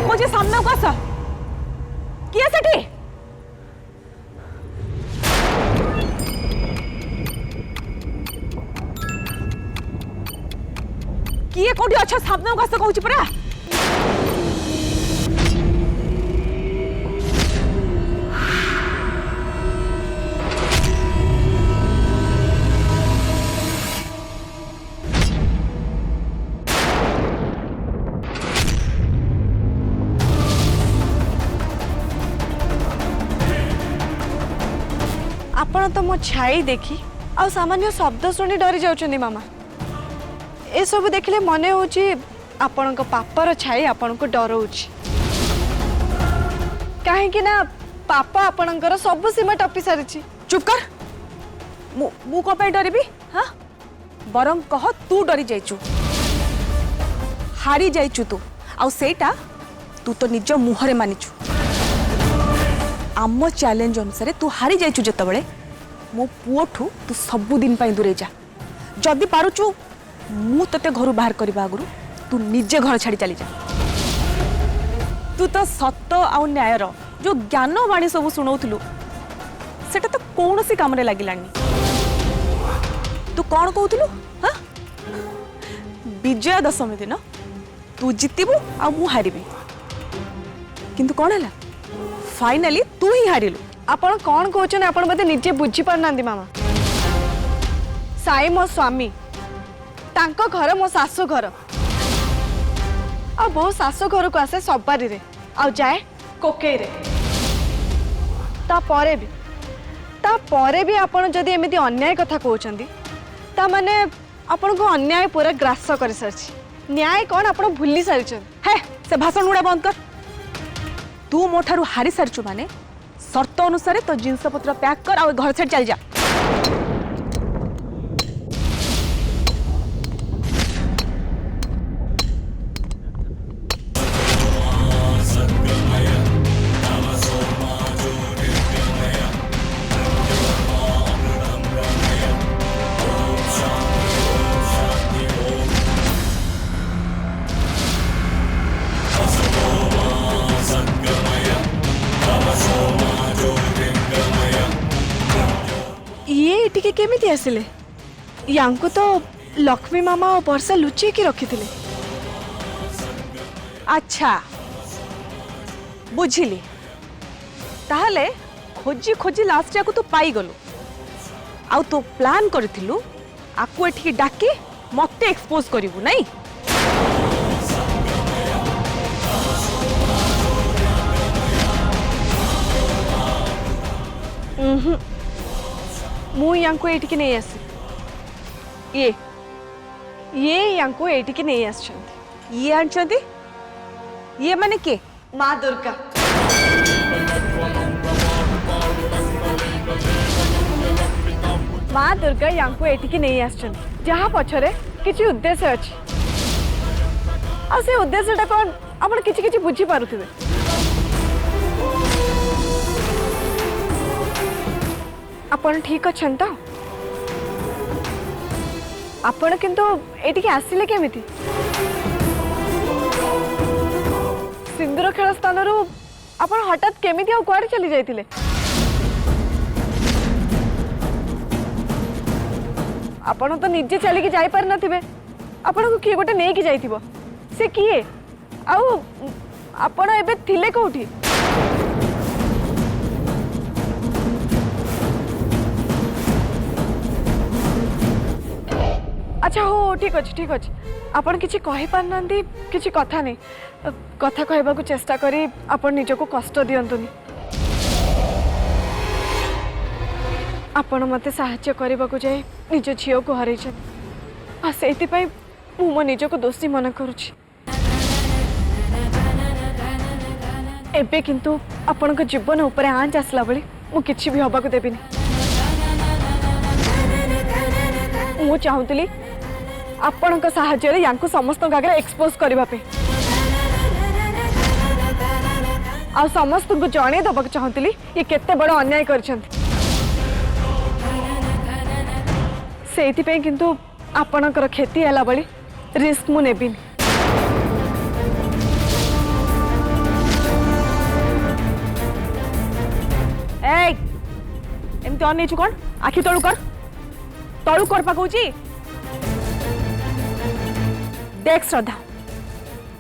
मुझे सामने को आस किए सेठी किए कोठी अच्छा सामने को आस कहूची परा आपण तो मो छाई देखी आ सामान्य शब्द शुणी डरी जाउछनी मामा ए सब देखले मने होची आपण को पापर छाई आपण को डराउची काहे कि ना पापा आपणकर सब सीमा टपी सारिची। चुप कर मु को पे डरबी हाँ बरम कह तू डरी जाइचु हारी जाइचु तू आउ सेटा तू तो निज मुहरे मानिचु आम चैलेंज अनुसार तू हारी जाइचु जतबेले मो पुओठू तू सबुदिन दूरे जा जदि पारुचु मु तते घर बाहर करबा आगु तू निजे घर छाड़ी चली जा तू तो सत आउ न्यायर जो ज्ञान बाणी सब शुणाउथलु सेटा तो कौन सी काम रे लागिलानी तू कौन कहूथलु हाँ विजया दशमी दिन तू जितबु आ मु हारिबी किंतु कौन है फाइनली तू ही हारिलु। आपण कौन कहते आपण बोधे निजे बुझी पारना मामा साई मो स्वामी तांको घर मो सासु घर आ बो सासु घर को आसे सबारी रे आ जाए कोके रे ता परे भी आपण जदि एमिति अन्याय कथा कहउचंदी ता माने आपण को अन्याय पूरा ग्रास कर सारछि न्याय कौन आपण भूली सारछन है से भाषण गुड़ा बंद कर तू मोठारू हारी सारचु माने शर्त अनुसार तो जिनस पत्र पैक कर और घर से चल जा। ये केमिति आसिले यांको तो लक्ष्मी मामा और वर्षा लुचे की रखी थिले। अच्छा बुझिली ताहले खोजी खोजी लास्ट को तू पाई गलु आउ तो प्लान करथिलु आकु एठी डाकी मते एक्सपोज करिवु नहीं मु यांको एठी नहीं आसी ये यांको एठी नहीं आछंती ये आछंती ये माने के माँ दुर्गा माँ दुर्गा यांको एठी नहीं आछंती जहाँ पछरे किछि उद्देश्य अछि आ से उद्देश्यटा कोन आपण किछि किछि बुझी पारुथिबे आपण ठीक अछन तो आपण किंतु एठी आसिले केमिति सिंदूर खेल स्थान आपण हठात केमिति आ कुआडे चली जाइतिले आपण तो निजे चली के जाई पार नथिबे आपण को किए गोटे नै कि जाइतिबो से किए आउ आपण एबे थिले कोठी अच्छा हो ठीक अच्छे आपण किछि कहि पारनांती किछि कथा नहीं कथा कहबा को चेष्टा करी आपण निज को कष्ट दियंतुनी आपण मते सहायता करबा को जाय निज झियो को हरै छ आ सेति पई मु मो निज को दोषी मन करूछि एबे किंतु आपण को जीवन ऊपर आंच आसला बळी मु किछि भी हबा को देबिनी मु चाहूतली आपण साहाय्य या समस्त आगे एक्सपोज करने आ समस्त को जन दबा चाहूली ये केते बड़ अन्याय से किंतु आपणकर क्षति है बड़ी रिस्क मु नेबिनी एमती अनेचु कौन आखि तलु कर पाकौची देख श्रद्धा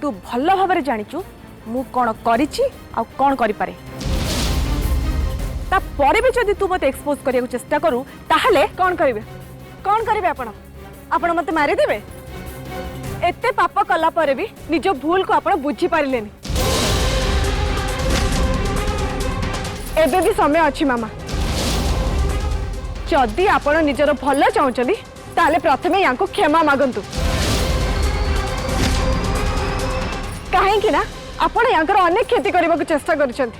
तू भल भाव जानिचु मु कौन करिछि आ कौन करि पारे ता परे भी जदि तू मते एक्सपोज करिया चेष्टा करू ताहले कौन करिवे आपण मते मारी देबे एते पाप कला परे भी निज भूल को आपण बुझी पारिलेनी एबे भी समय अछि मामा जदि आपण निजर भल चाहूचली ताले प्रथमे यांको क्षमा मागंतु कहीं ना आपण यांकर अनेक खेती करने को चेष्टा करिसेंती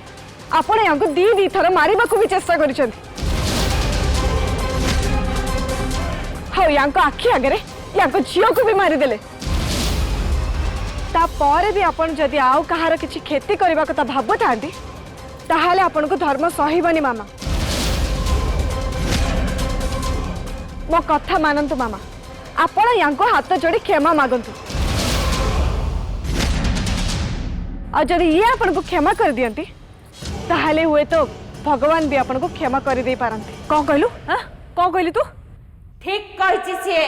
आपण यांको दी थर मारिबा को भी चेष्टा करिसेंती हाउ यांको आखि आगे यांको झियो को भी मारी देले ता परे भी आपण जदि आउ कहार किछि खेती करबा कथा भाबो थांती ताहाले आपण को धर्म सहीबनी मामा मो कथा मानंतु मामा आपण यांको हाथ जोड़ी क्षमा मागंतु और जदि ये आपण को क्षमा कर दियंती ताहाले हुए तो भगवान भी आपण को क्षमा कर दे पारंते कौन कहलु हां कौन कहलु तू ठीक कहछि से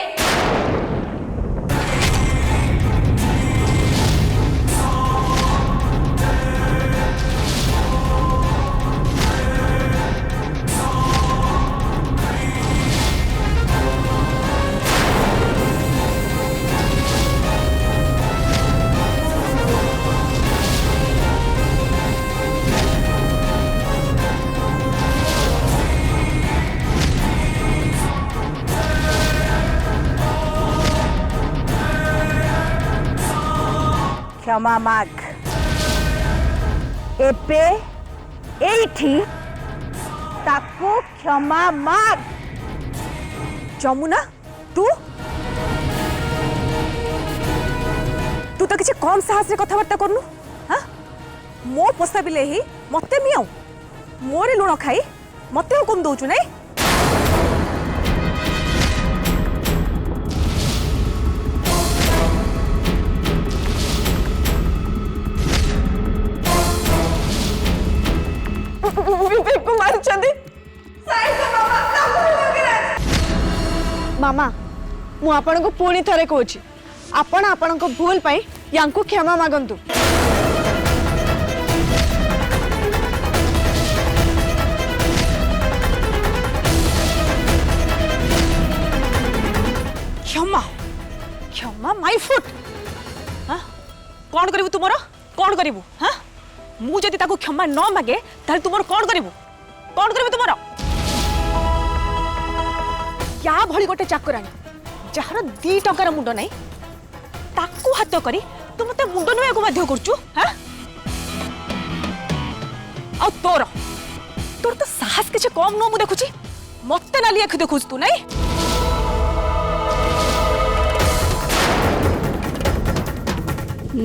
क्षमा माग एबे एठी ताको क्षमा माग जमुना तू तू तो किसी कम साहस रे कथबार्ता करनु हाँ मो पोसा बिले ही मते मियाऊ मोरे लुण खाई मते हुकुम दउछु नहीं को मारी मामा मु आपण को पुणी थरे कहूची आपण आपण को भूल पाई यांको क्षमा मागंतु क्षमा क्षमा माय फुट हाँ कौन करिबु तुमरो कौन करिबु हाँ मु जदि ताको क्षमा न मागे ताले तुमरो कौन करिबु तुमरो क्या भली गोटे चाकरानी जार 2 टंकार मुंड नहीं ताकू हाथ करी तू मते मुंड नुआ को बाध्य करचु हां आ तोर तो साहस किछ कम न मु देखुची मते नाली आखि देखुच तू नहीं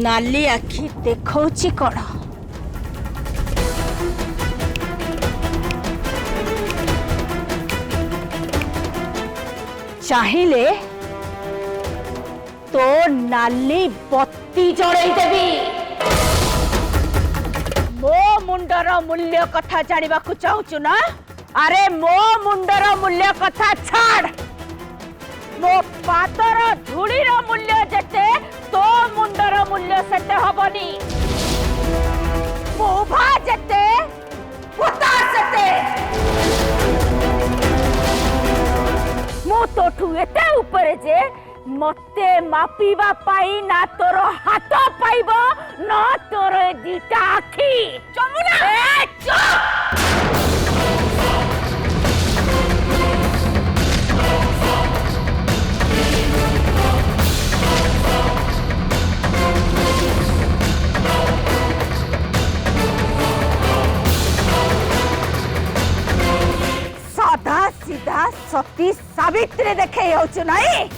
नाली आखि देखौची कोन चाहिए तो नाली बत्ती जड़ई देवी मो मुंडर मूल्य कथा जानिबा को चाहूचु ना अरे मो मुंडर मूल्य कथा छाड़ मो पातर धूलीर मूल्य जेते तो मुंडर मूल्य सेते हबनी मो भा जेते पुता सेते मो तोठू एते ऊपर जे मते मापीबा पाई ना तोर हाथ पाइब ना तोर दीटा आखी जमुना ए चुप साधा सीधा सती सावित्री देखे होचु नहीं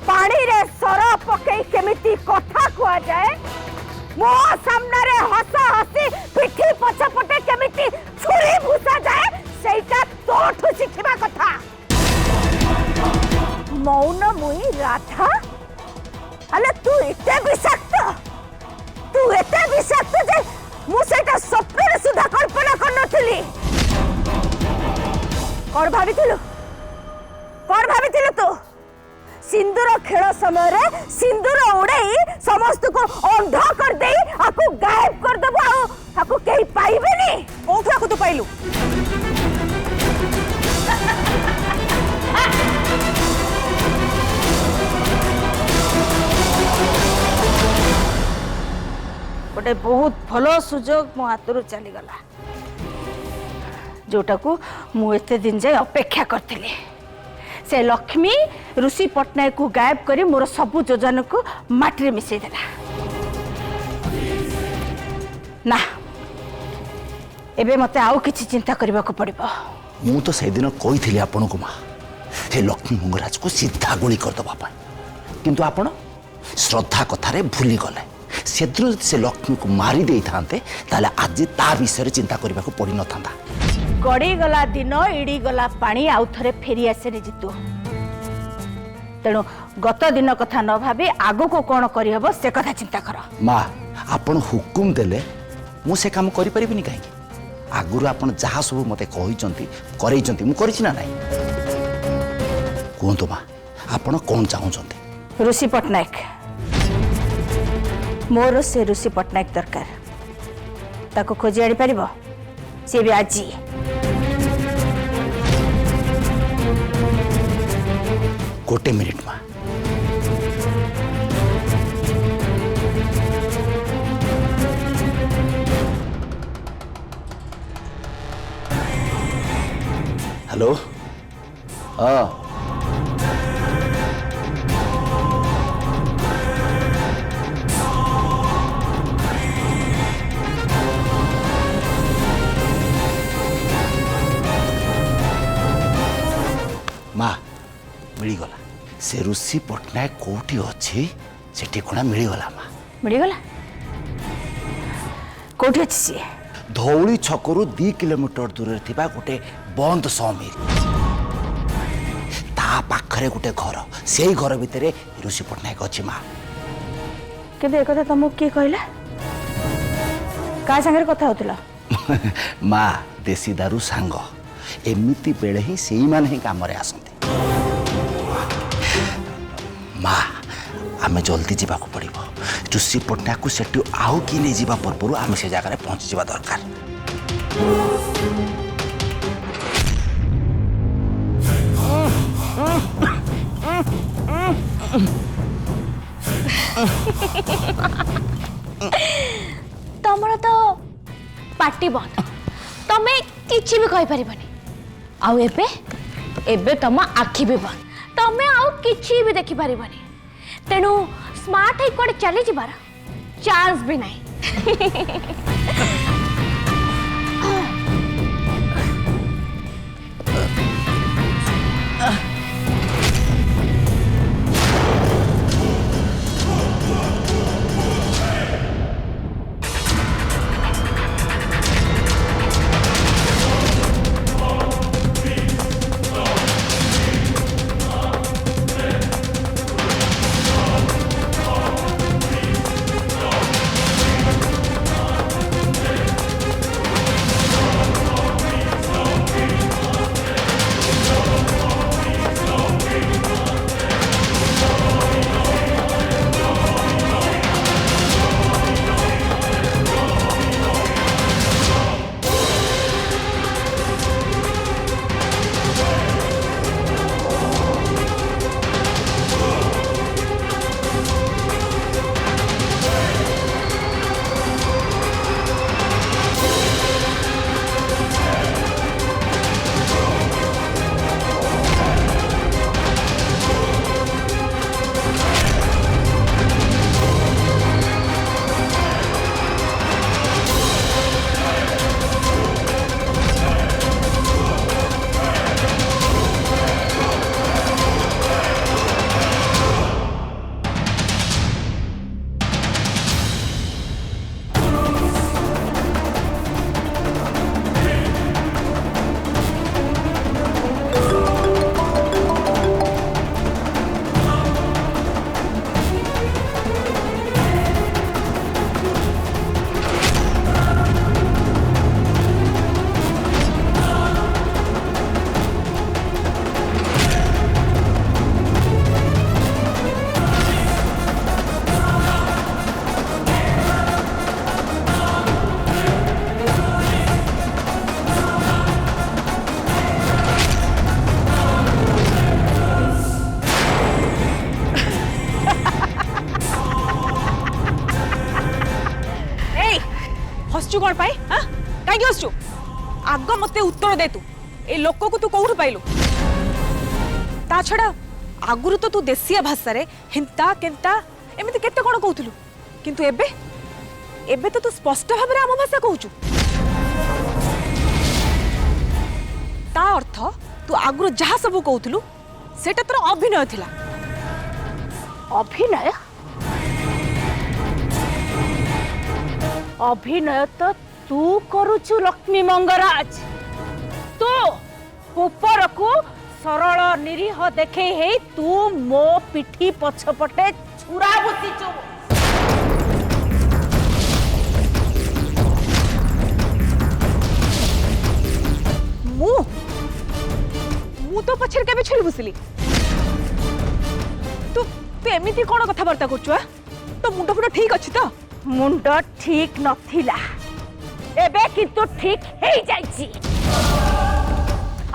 पानी रे सर पकई केमिति कथा कुआ जाए मो सामने रे हस हसी पिठी पछपटे केमिति छुरी भूसा जाए सेटा तोठु शिखिबा कथा मौन मुई राधा अले तू एते विषाक्त जे मु सेटा स्वप्न रे सुधा कल्पना कर नथली कौन भाविथिलु तू सिंदूर खेल समय रे सिंदूर उड़ाई समस्त को अंधा कर देई आकु गायब कर दबो आकु केही पाइबेनी कोठा को तू पाइलु गोटे बहुत भलो सुजोग मो हाथ चली गला जोटा को मु एते दिन जाए अपेक्षा करथिली से लक्ष्मी ऋषि पट्टनायक को गायब करी मोर सबु योजना को माटी मिसई देला ना एबे मते आउ किछि चिंता करबा को पड़िबो मु तो से दिन कही आपण को माँ हे लक्ष्मी मंगराज को सीधा गुली करदबा किंतु आपण श्रद्धा कथारे भूली गले से दिन से लक्ष्मी को मारी दे थांते ताले आज ता विषय चिंता करबा को पड़ी न थांदा गड़ी गला दिन इड़ी गला पानी आउ थरे फेरी आसेनी जितु तेणु गत दिन कथा न भाबी आगो को कौन करी हबो से कथा चिंता कर माँ आपण हुकुम देले मु से काम करि परिबिनी काहे आगुरु आपण जहा सब मते कहिचंती करैचंती मु करिछि ना नाही कोंतो माँ आपण कोन चाहुचंती ऋषि पट्टनायक मोर से ऋषि पट्टनायक दरकार ताको खोजी आनी पारिबो से भी आजी गोटे मिनिट माँ हेलो हाँ माँ मिलगला से ऋषि पट्टनायक कोठी अच्छी से ठिकाना मिलगला माँ मिलगला कोठी अछि सी धौली छकरू 2 किलोमीटर दूर थिबा गोटे बंद समिल ता पाखरे गोटे घर से घर भितर ऋषि पट्टनायक अच्छी माँ केबे एकथा तुमको किए कहला का संगे कथा होतला माँ देसी दारू सांग एमिति बेले ही सेई मान ही काम रे आसंती माँ आमे जल्दी जीवा को पड़िबो ऋषि पट्टनायक को सेटू आउ कि नहीं जीवा पूर्व आमे से जगह पहुंची जीवा दरकार तमर तो पार्टी बंद तमे किछि भी कहि परिबनी आउ एबे एबे तम आखि भी बंद तमे आउ किछि भी देखि परिबनी तेनु स्मार्ट है कोड चली जिबार चांस भी नहीं हसचु कौन पाई हाँ कहीं हसचु आग मते उत्तर दे तू ए लोक को तू कौटू पाइलु ता छड़ा आगुरु तो तू देसिया भाषा रे हिंता केंता एमिति केते कोन कहउथलु किंतु एबे एबे तो तू स्पष्ट भाव रे आम भाषा कहउचु ता अर्थ तू आगुरु जहा सब कहउथलु सेटा तोर अभिनय थिला अभिनय अभिनय तो तू करुचु लक्ष्मी मंगराज तू ऊपर को सरल निरीह देखे हे तू मो पिठी पछपटे छुरा बुतीचु मु तो पछर केबे छुरी बुसिली तू तू एमिति कोन कथाबार्ता करछु तो मुंड फुंड ठीक अछि तो मुंड ठीक नथिला एबे किंतु ठीक हे जाइछि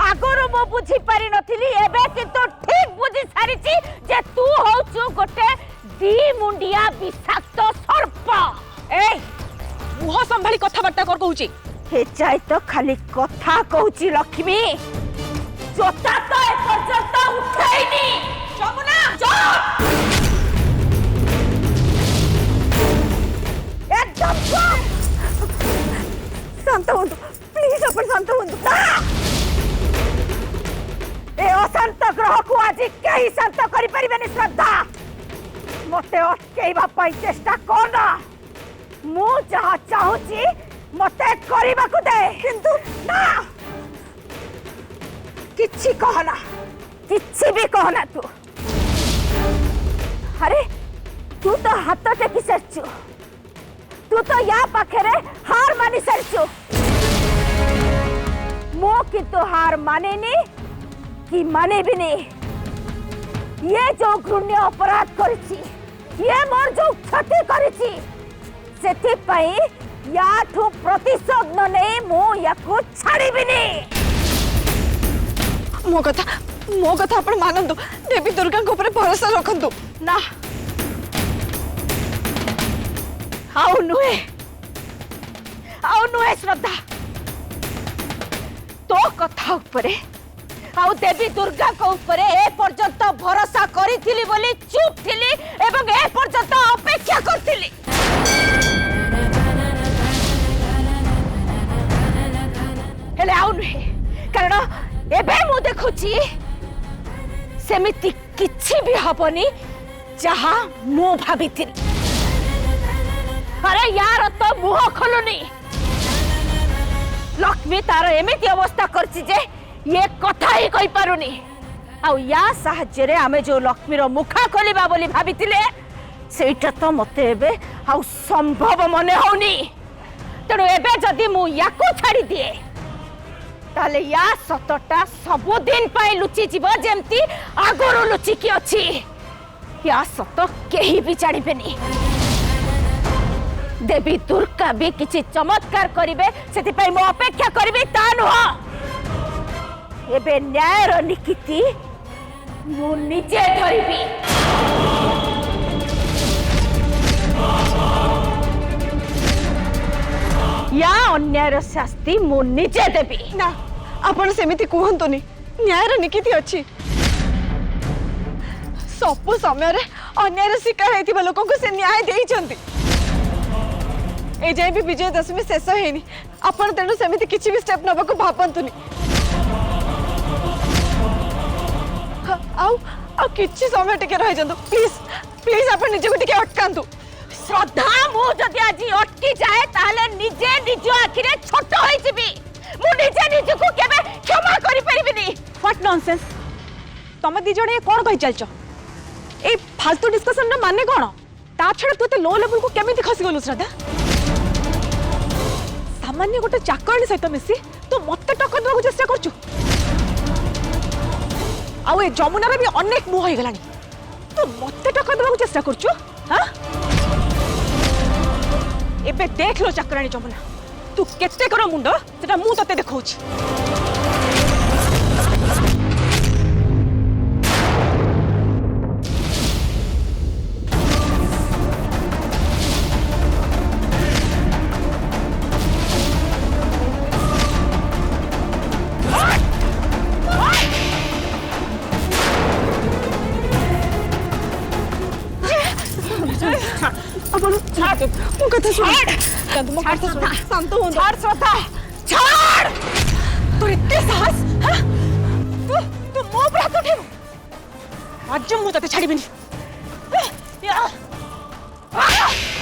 आगरो मो बुझी पारि नथिली एबे किंतु ठीक बुझी सारिछि जे तू होचु गोटे दी मुंडिया विषाक्त सर्प ए मुह संभाली कथाबार्ता कर कहूची हे जाय तो खाली कथा कहूची लक्ष्मी जोता तो ए पर्यंत उठैनी जमुना चुप एकदम चुप शांत हुंतु प्लीज अपन शांत हुंतु ए अशांत ग्रह को आज कहीं शांत करि परिबेनी श्रद्धा मते अटकेइबा पई चेष्टा करना मु जहा चाहूची मते करिबा को दे किंतु ना किछि कहना किछि भी कहना तू अरे तू तो हाथ टेकी सरचु तू तो या पाखरे हार मानी सरचु मो किंतु हार मानेनी कि माने भी नहीं ये जो घृण्य अपराध करिछि ये मोर जो क्षति करिछि सेति पई याठू प्रतिशोध न नहीं मो याको छाड़ी भी नहीं मो कथा अपन मानंदु देवी दुर्गा को ऊपर भरोसा रखंतु ना आउ नुहे श्रद्धा तो कथा ऊपरे आउ देवी दुर्गा को ऊपरे ए पर्यंत भरोसा करिथिली बोली चुप थिली एवं ए पर्यंत अपेक्षा करथिली हेले आउ नुहे कारण एबे मु देखुची सेमिति किछि भी हबनी जहा मु भाबिथिली अरे यार तो मुह खोलुनी लक्ष्मी तार एमिति अवस्था करछि जे ये कथा ही कहि पारुनी आ या साहाଯ୍य रे आमे जो लक्ष्मीर मुखा खोलिबा बोली भाबिथिले सेटा तो मते एबे आ संभव मने होनी तेणु एबे जदि मु याको छाड़ी दिए ताले या सतटा सब दिन पाई लुचि जीव जेमती आगरो लुचि की अछि या सत केही भी छाड़िबेनी देवी दुर्गा भी किछि चमत्कार करिवे सेति पई मो अपेक्षा करिवे ता नुह एबे न्यायर निकिति मु निजे धरिबी या अन्यायर शास्ति मु निजे देबी ना आपण सेमिति कहंतुनी न्यायर निकिति अछि सब समय रे अन्यायर शिकार हेतिबा लोक को से न्याय देई छंती ए जाय भी विजय दशमी शेष हेनी आपण तेनु सेमिति किछि भी स्टेप नबा को भापंतुनी आउ किछि समय टिके रह जंतु प्लीज प्लीज आपण निजे को टिके अटकांतु श्रद्धा मु जदि आज अटकी जाए ताले निजे निज आखिरे छोट होई जिबी मु निजे निज को केबे क्षमा करि परिबिनी व्हाट नॉनसेंस तमे दी जणे कोन कहि चलछ ए फालतू डिस्कशन रे माने कोन ता छडा तू ते लो लेवल को केमिति खसी गलु श्रद्धा सामान्य गोटे चाकरणी सहित मिसी तू मते टक्कर देबा चेष्टा करछु आउ ए जमुनार भी अनेक मुह हो गलानी तू मते टक्कर देबा चेष्टा करछु हां एबे देख लो चाकराणी जमुना तू केते कर मुंड सेटा मु तते देखौछि छाड़ श्रद्धा, शांत हो छाड़ श्रद्धा, छाड़। तोर एते साहस हाँ? तू मो पर हाथ उठेबु आज मु तते छाड़ीबिनी या। आ!